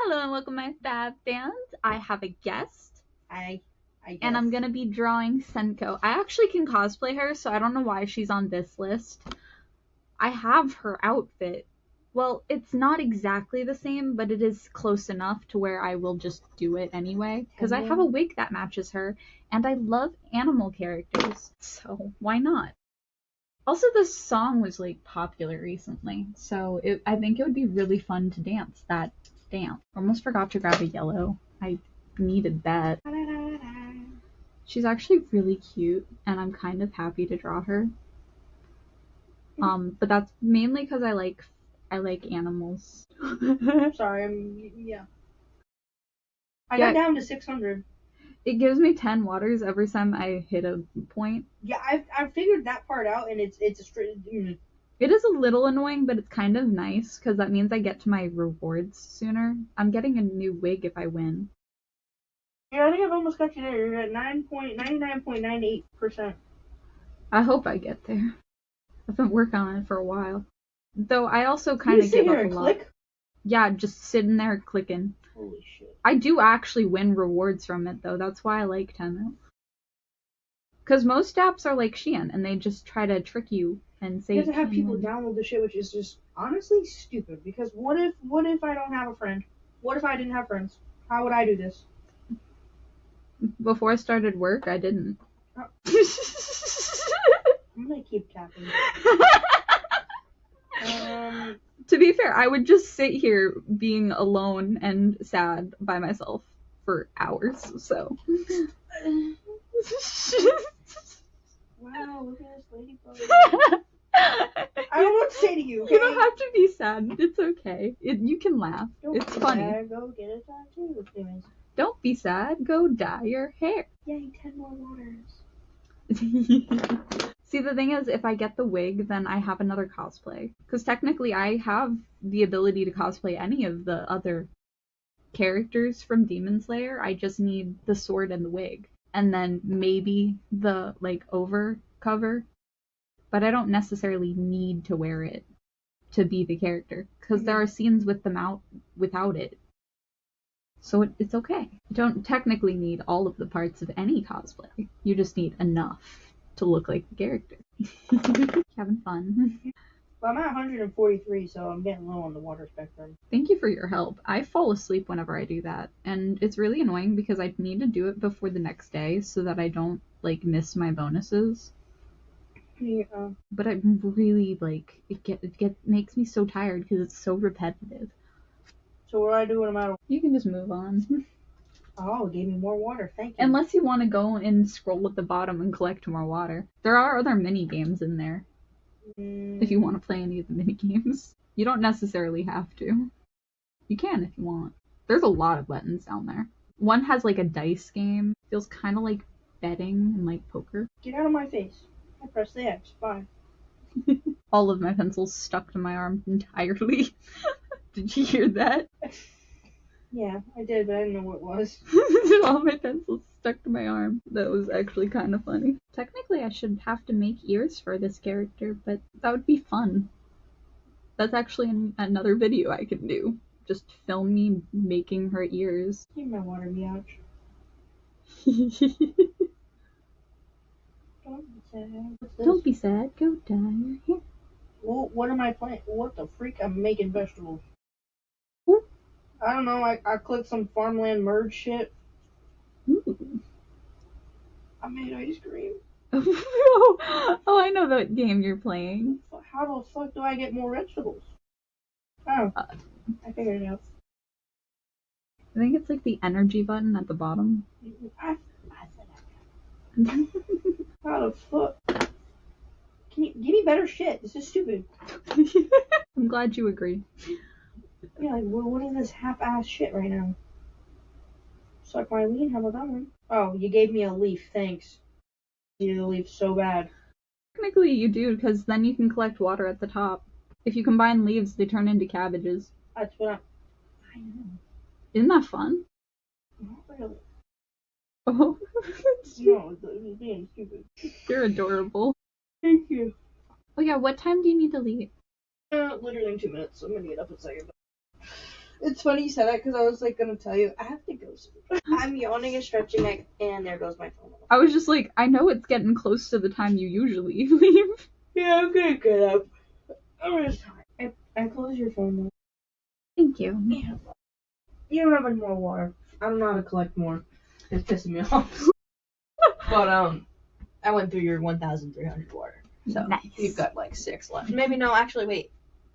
Hello and welcome to my fab fans. I have a guest. I guess. And I'm gonna be drawing Senko. I actually can cosplay her, so I don't know why she's on this list. I have her outfit. Well, it's not exactly the same, but it is close enough to where I will just do it anyway. Because I have a wig that matches her, and I love animal characters, so why not? Also, this song was like popular recently, so I think it would be really fun to dance that dance. Almost forgot to grab a yellow. I needed that. She's actually really cute, and I'm kind of happy to draw her. But that's mainly because I like animals. Sorry, yeah. I got down to 600. It gives me 10 waters every time I hit a point. Yeah, I figured that part out, and it's a straight. It is a little annoying, but it's kind of nice because that means I get to my rewards sooner. I'm getting a new wig if I win. Yeah, I think I've almost got you there. You're at 99.98%. I hope I get there. I've been working on it for a while. Though I also kind of give up a lot. Click? Yeah, just sitting there clicking. Holy shit. I do actually win rewards from it, though. That's why I like Temu. Because most apps are like Shein, and they just try to trick you and say. You have to have people download the shit, which is just honestly stupid. Because what if I don't have a friend? What if I didn't have friends? How would I do this? Before I started work, I didn't. Oh. I'm gonna keep tapping. To be fair, I would just sit here being alone and sad by myself for hours, so. Wow, look at this lady. I don't know what to say to you. Okay? You don't have to be sad. It's okay. You can laugh. It's funny. Go get a tattoo. Don't be sad. Go dye your hair. Yay, 10 more waters. See, the thing is, if I get the wig, then I have another cosplay. Because technically, I have the ability to cosplay any of the other characters from Demon Slayer. I just need the sword and the wig. And then maybe the, over cover. But I don't necessarily need to wear it to be the character. Because there are scenes with them out without it. So it's okay. You don't technically need all of the parts of any cosplay. You just need enough to look like the character. Having fun. Well, I'm at 143, so I'm getting low on the water spectrum. Thank you for your help. I fall asleep whenever I do that, and it's really annoying because I need to do it before the next day so that I don't miss my bonuses. Yeah. But I really it makes me so tired because it's so repetitive. So what do I do when I'm out of? You can just move on. Oh, it gave me more water. Thank you. Unless you want to go and scroll at the bottom and collect more water. There are other mini games in there. If you want to play any of the mini games. You don't necessarily have to. You can if you want. There's a lot of buttons down there. One has a dice game. Feels kind of like betting and poker. Get out of my face. I press the X. Bye. All of my pencils stuck to my arm entirely. Did you hear that? Yeah, I did, but I didn't know what it was. All my pencils stuck to my arm. That was actually kind of funny. Technically, I should have to make ears for this character, but that would be fun. That's actually another video I can do. Just film me making her ears. Give me my water, biatch. Don't be sad. Go dye your hair. Well, what am I playing? What the freak? I'm making vegetables. Ooh. I don't know. I clicked some farmland merge shit. Ooh. I made ice cream. Oh, I know that game you're playing. How the fuck do I get more vegetables? Oh, I figured it out. I think it's the energy button at the bottom. I said that. How the fuck? Can you give me better shit? This is stupid. I'm glad you agree. Yeah, what is this half-ass shit right now? Suck my lean, how about that one? Oh, you gave me a leaf, thanks. I needed a leaf so bad. Technically you do, because then you can collect water at the top. If you combine leaves, they turn into cabbages. That's what I know. Isn't that fun? Not really. Oh. No, it's being stupid. You're adorable. Thank you. Oh yeah, what time do you need to leave? Literally in 2 minutes. I'm gonna get up in a second. It's funny you said that because I was like gonna tell you I have to go soon. I'm yawning and stretching, and there goes my phone. I was just like, I know it's getting close to the time you usually leave. Yeah, I'm gonna get up. I'm gonna tired. I close your phone now. Thank you. Yeah. You don't have any more water. I don't know how to collect more. It's pissing me off. But I went through your 1,300 water. So Nice. you've got like 6 left. Maybe no, actually wait.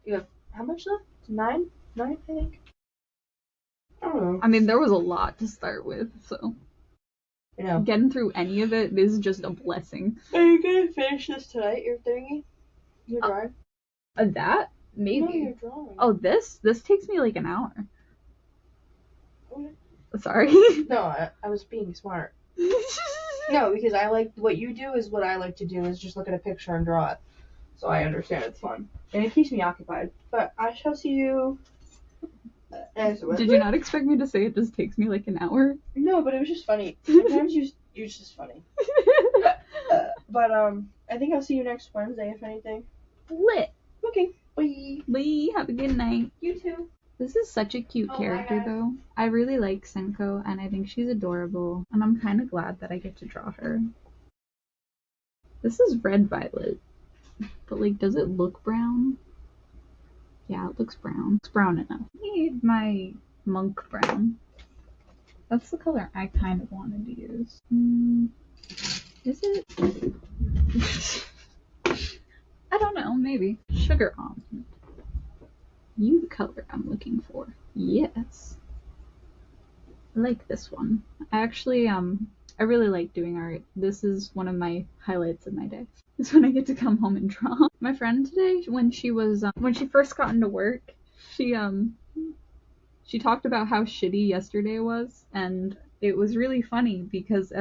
You have how much left? 9? 9, I think. I don't know. I mean, there was a lot to start with, so You know. getting through any of it is just a blessing. Are you gonna finish this tonight? Your thingy? Your drawing? That? Maybe. No, your drawing. Oh, this takes me like an hour. Okay. Sorry. No, I was being smart. No, because I like what you do is what I like to do is just look at a picture and draw it. So I understand it's fun. And it keeps me occupied. But I shall see you. Did you not expect me to say it just takes me like an hour? No, but it was just funny. Sometimes you're just funny. But I think I'll see you next Wednesday if anything. Lit. Okay. Bye. Bye. Have a good night. You too. This is such a cute character, though. I really like Senko, and I think she's adorable, and I'm kind of glad that I get to draw her. This is red violet, but like, does it look brown? Yeah, it looks brown. It's brown enough. I need my monk brown. That's the color I kind of wanted to use. Is it? I don't know, maybe. Sugar almond. You the color I'm looking for. Yes. I like this one. I actually, I really like doing art. This is one of my highlights of my day. It's when I get to come home and draw. My friend today, when she first got into work, she talked about how shitty yesterday was, and it was really funny because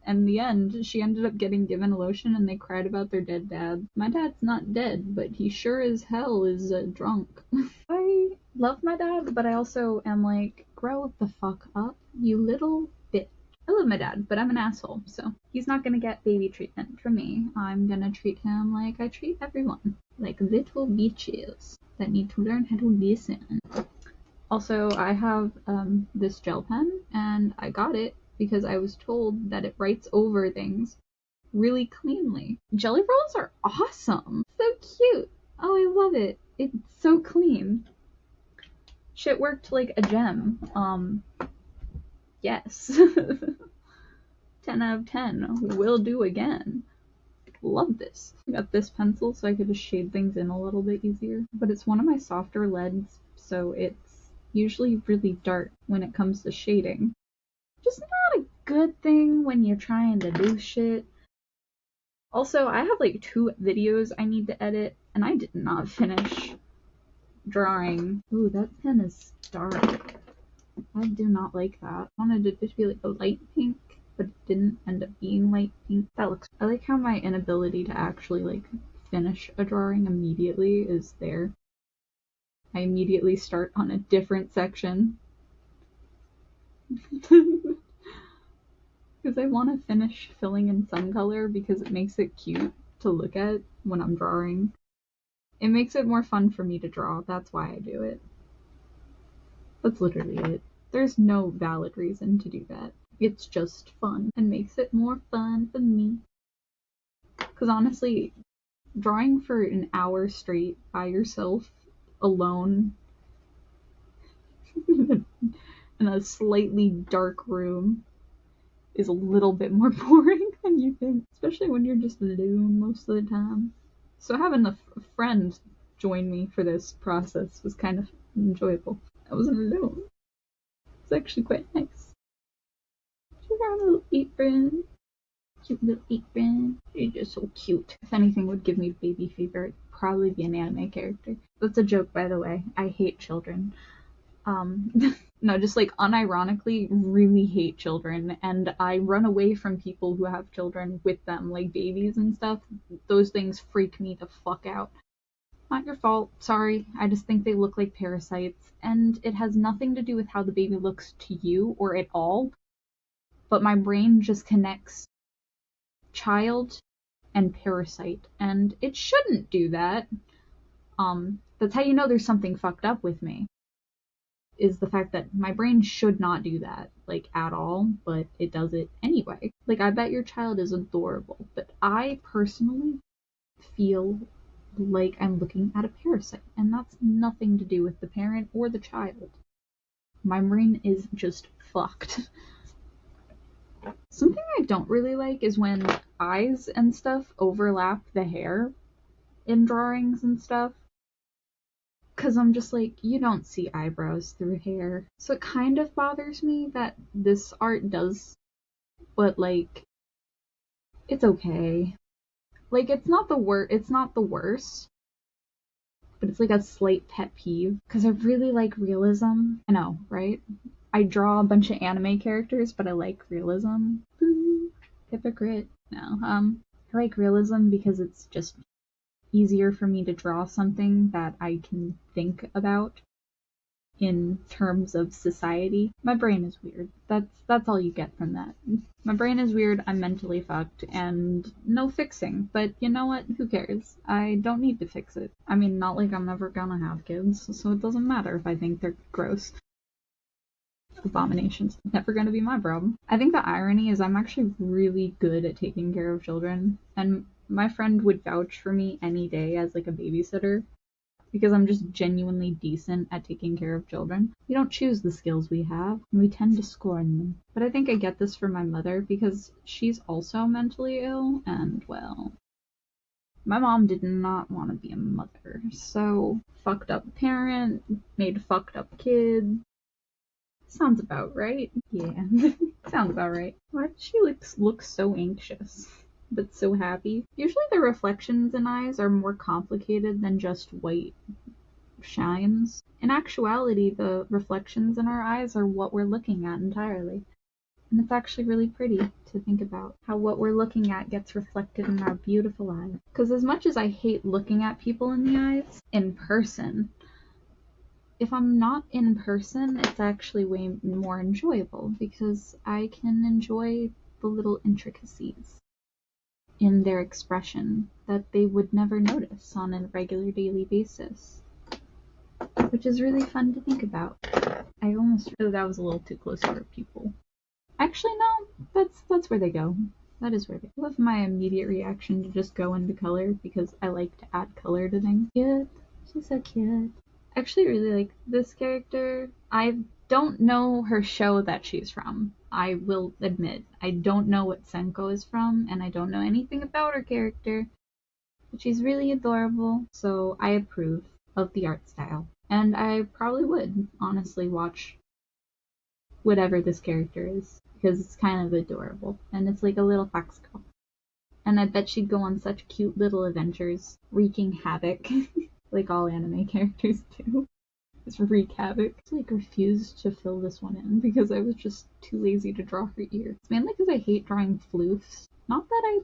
in the end, she ended up getting given a lotion and they cried about their dead dad. My dad's not dead, but he sure as hell is drunk. I love my dad, but I also am like, grow the fuck up, you little bitch. I love my dad, but I'm an asshole, so he's not gonna get baby treatment from me. I'm gonna treat him like I treat everyone, like little bitches that need to learn how to listen. Also, I have this gel pen, and I got it because I was told that it writes over things really cleanly. Jelly rolls are awesome. So cute. Oh, I love it. It's so clean. Shit worked like a gem. Yes. 10 out of 10. Will do again. Love this. I got this pencil so I could just shade things in a little bit easier. But it's one of my softer leads, so it's usually really dark when it comes to shading. Just not a good thing when you're trying to do shit. Also, I have like 2 videos I need to edit, and I did not finish drawing. Ooh, that pen is dark. I do not like that. I wanted it to be like a light pink, but it didn't end up being light pink. That looks... I like how my inability to actually like finish a drawing immediately is there. I immediately start on a different section. Because I want to finish filling in some color because it makes it cute to look at when I'm drawing. It makes it more fun for me to draw. That's why I do it. That's literally it. There's no valid reason to do that. It's just fun and makes it more fun for me. Because honestly, drawing for an hour straight by yourself, alone, in a slightly dark room, is a little bit more boring than you think, especially when you're just alone most of the time. So having a friend join me for this process was kind of enjoyable. I wasn't alone. It's actually quite nice. She got a little apron. Cute little apron. You're just so cute. If anything would give me baby fever, it'd probably be an anime character. That's a joke, by the way. I hate children. No, just like unironically really hate children, and I run away from people who have children with them, like babies and stuff. Those things freak me the fuck out. Not your fault, sorry. I just think they look like parasites, and it has nothing to do with how the baby looks to you or at all, but my brain just connects child and parasite, and it shouldn't do that. That's how you know there's something fucked up with me. is the fact that my brain should not do that, like, at all, but it does it anyway. Like, I bet your child is adorable, but I personally feel like I'm looking at a parasite, and that's nothing to do with the parent or the child. My brain is just fucked. Something I don't really like is when eyes and stuff overlap the hair in drawings and stuff. Because I'm just like, you don't see eyebrows through hair. So it kind of bothers me that this art does, but like, it's okay. Like, it's not the worst, but it's like a slight pet peeve. Because I really like realism. I know, right? I draw a bunch of anime characters, but I like realism. Boo. Hypocrite. No. I like realism because it's just easier for me to draw something that I can think about in terms of society. My brain is weird. That's all you get from that. My brain is weird, I'm mentally fucked, and no fixing. But you know what? Who cares? I don't need to fix it. I mean, not like I'm ever gonna have kids, so it doesn't matter if I think they're gross. Abominations. Never gonna be my problem. I think the irony is I'm actually really good at taking care of children, and my friend would vouch for me any day as like a babysitter because I'm just genuinely decent at taking care of children. We don't choose the skills we have, and we tend to scorn them. But I think I get this from my mother because she's also mentally ill, and well, my mom did not want to be a mother, so fucked up parent, made fucked up kid. Sounds about right. Yeah, sounds about right. Why does she look so anxious, but so happy? Usually the reflections in eyes are more complicated than just white shines. In actuality, the reflections in our eyes are what we're looking at entirely. And it's actually really pretty to think about how what we're looking at gets reflected in our beautiful eyes. Because as much as I hate looking at people in the eyes in person, if I'm not in person, it's actually way more enjoyable because I can enjoy the little intricacies in their expression that they would never notice on a regular daily basis, which is really fun to think about. I almost feel that was a little too close to our pupil. Actually, no, that's where they go. That is where they go. I love my immediate reaction to just go into color because I like to add color to things. Cute. She's so cute. I actually really like this character. I don't know her show that she's from. I will admit. I don't know what Senko is from, and I don't know anything about her character. But she's really adorable, so I approve of the art style. And I probably would, honestly, watch whatever this character is, because it's kind of adorable. And it's like a little fox girl. And I bet she'd go on such cute little adventures, wreaking havoc. Like all anime characters do. Just wreak havoc. I like refused to fill this one in because I was just too lazy to draw her ear. It's mainly because I hate drawing floofs. Not that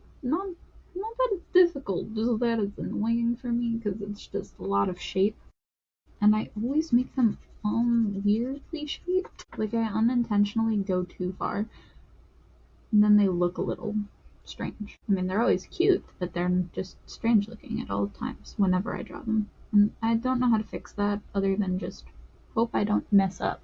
it's difficult, just that it's annoying for me because it's just a lot of shape. And I always make them weirdly shaped. Like I unintentionally go too far. And then they look a little strange. I mean, they're always cute, but they're just strange looking at all times whenever I draw them. And I don't know how to fix that other than just hope I don't mess up.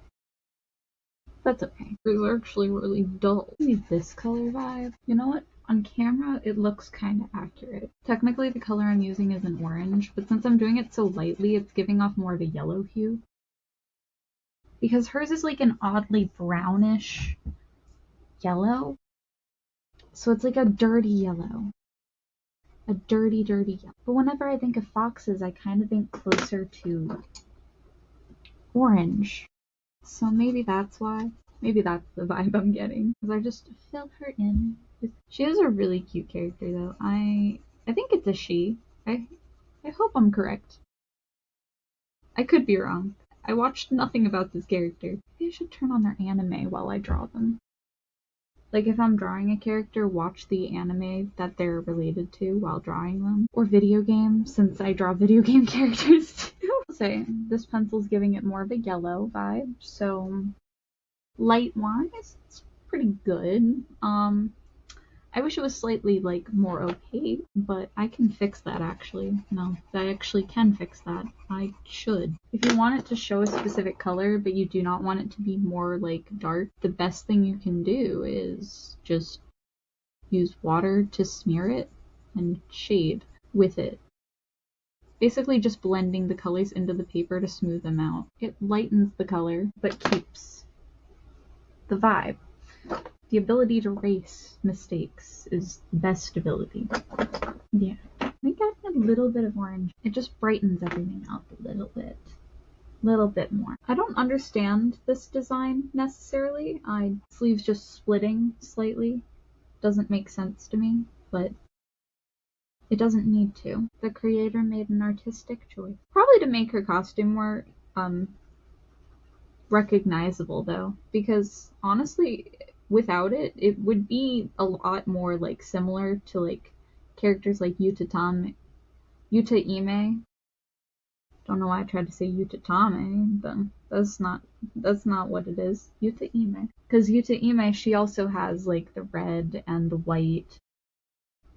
That's okay. They're actually really dull. Maybe this color vibe. You know what? On camera, it looks kind of accurate. Technically, the color I'm using is an orange, but since I'm doing it so lightly, it's giving off more of a yellow hue. Because hers is like an oddly brownish yellow. So it's like a dirty yellow. A dirty yellow. But whenever I think of foxes, I kind of think closer to orange. So maybe that's why. Maybe that's the vibe I'm getting. Because I just fill her in. She is a really cute character though. I think it's a she. I hope I'm correct. I could be wrong. I watched nothing about this character. Maybe I should turn on their anime while I draw them. Like if I'm drawing a character, watch the anime that they're related to while drawing them. Or video games, since I draw video game characters too. I'll say, this pencil's giving it more of a yellow vibe, so light-wise, it's pretty good. I wish it was slightly, like, more opaque, but I can fix that, actually. No, I actually can fix that. I should. If you want it to show a specific color, but you do not want it to be more, like, dark, the best thing you can do is just use water to smear it and shade with it. Basically just blending the colors into the paper to smooth them out. It lightens the color, but keeps the vibe. The ability to erase mistakes is the best ability. Yeah. I think I have a little bit of orange. It just brightens everything up a little bit. Little bit more. I don't understand this design necessarily. Sleeves just splitting slightly doesn't make sense to me, but it doesn't need to. The creator made an artistic choice. Probably to make her costume more recognizable though, because honestly, without it, it would be a lot more like similar to like characters like Yuta Ime. Don't know why I tried to say Yuta Tame, but that's not what it is. Yuta Ime. Because Yuta Ime, she also has like the red and the white,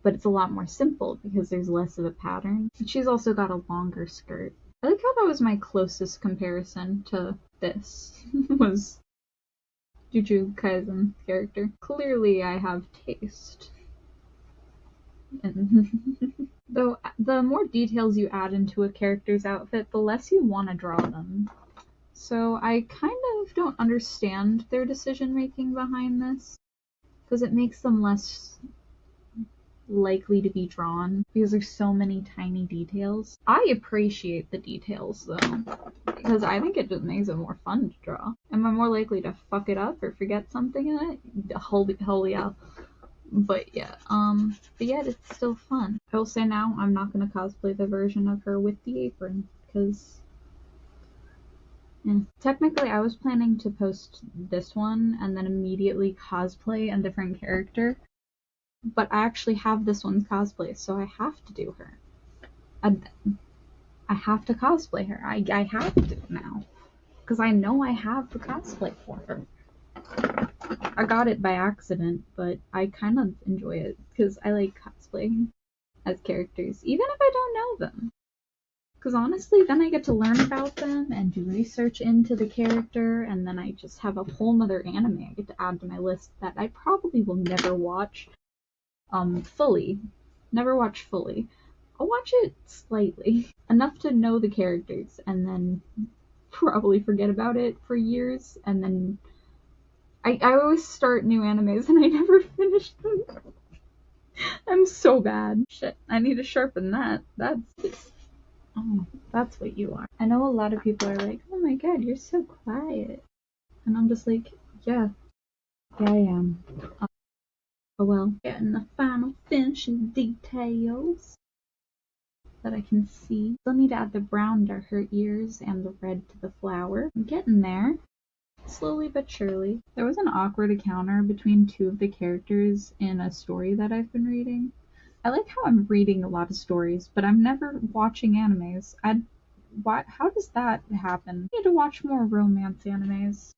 but it's a lot more simple because there's less of a pattern. And she's also got a longer skirt. I like how that was my closest comparison to this was Jujutsu Kaisen character. Clearly I have taste. Though the more details you add into a character's outfit, the less you want to draw them. So I kind of don't understand their decision making behind this, because it makes them less likely to be drawn because there's so many tiny details. I appreciate the details though, because I think it just makes it more fun to draw. Am I more likely to fuck it up or forget something in it? Holy hell. But yeah, but yet it's still fun. I will say now, I'm not gonna cosplay the version of her with the apron, because technically I was planning to post this one and then immediately cosplay a different character, but I actually have this one's cosplay, so I have to do her. I have to cosplay her. I have to now, because I know I have the cosplay for her. I got it by accident, but I kind of enjoy it because I like cosplaying as characters, even if I don't know them. Because honestly, then I get to learn about them and do research into the character, and then I just have a whole nother anime I get to add to my list that I probably will never watch fully. Never watch fully. I'll watch it slightly. Enough to know the characters, and then probably forget about it for years, and then I always start new animes and I never finish them. I'm so bad. Shit, I need to sharpen that. That's what you are. I know a lot of people are like, oh my god, you're so quiet. And I'm just like, yeah I am. Oh well. Getting the final finishing details that I can see. Still need to add the brown to her ears and the red to the flower. I'm getting there. Slowly but surely. There was an awkward encounter between two of the characters in a story that I've been reading. I like how I'm reading a lot of stories, but I'm never watching animes. How does that happen? I need to watch more romance animes.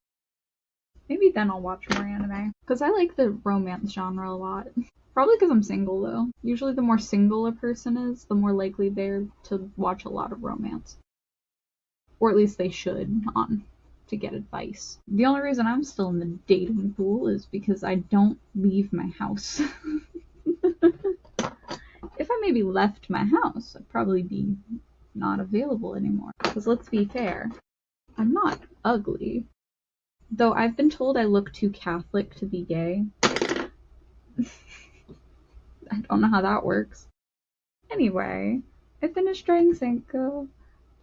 Maybe then I'll watch more anime. Because I like the romance genre a lot. Probably because I'm single though. Usually the more single a person is, the more likely they're to watch a lot of romance. Or at least they should, to get advice. The only reason I'm still in the dating pool is because I don't leave my house. If I maybe left my house, I'd probably be not available anymore. Because let's be fair, I'm not ugly. Though I've been told I look too Catholic to be gay. I don't know how that works. Anyway, I finished drawing Senko.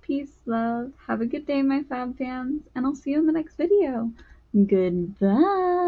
Peace, love. Have a good day, my fab fans, and I'll see you in the next video. Goodbye.